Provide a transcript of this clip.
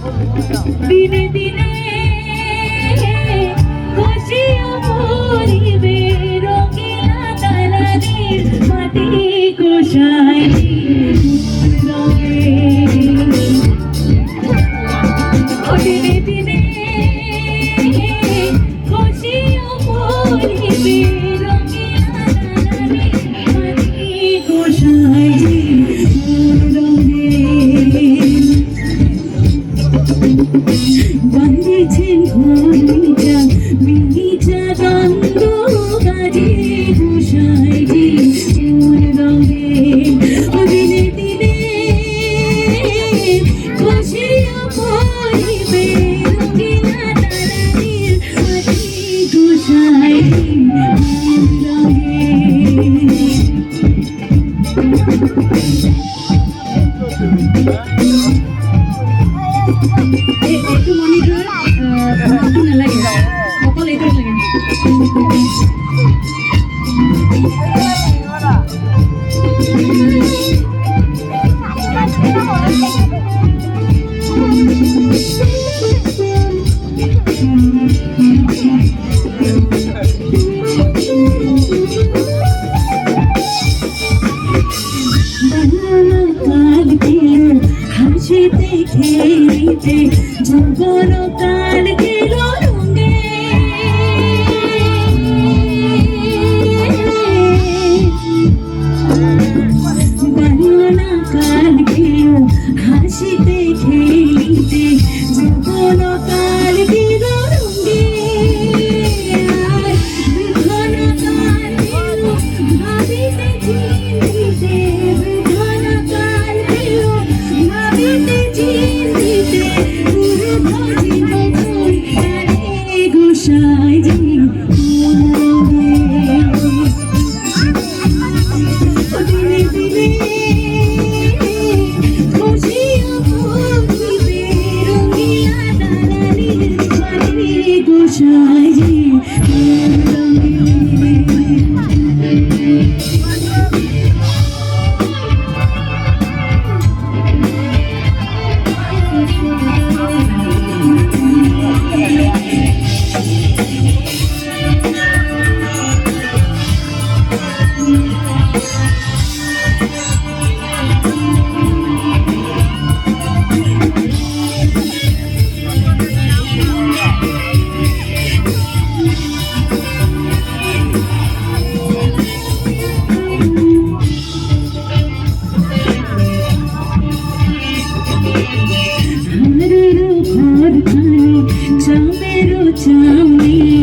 দিনে দিনে খুশিও ভরিবে রঙিলা তারাদের মাটি গোসাই দিনে দিনে খুশিও ভরিবে রঙিলা তারাদের মাটি গোসাই বন্দেছেন ঘনিটা মিহিটা দ্বন্দ্ব কাজে গোসাইজি মন রঙে দিনে দিনে খুশিও ভরিবে রঙিলা তারাদের মাটি গোসাইজি মন রঙে একটু মনিটর না লাগে কপাল এটা লাগে হাসিতে খেলিতে যৌবন কাল গেল রঙে বাংলা কাল গেল হাসিতে খেলিতে যৌবন কাল গেল রঙে ঘন কাল গেল ভাবিতে চিন্তিতে ঘন কাল গেল ভাবিতে চিন্তিতে গোসাইজি দিনে দিনে খুশিও ভরিবে রঙিলা তারাদের মাটি গোসাইজি চামেরো চামে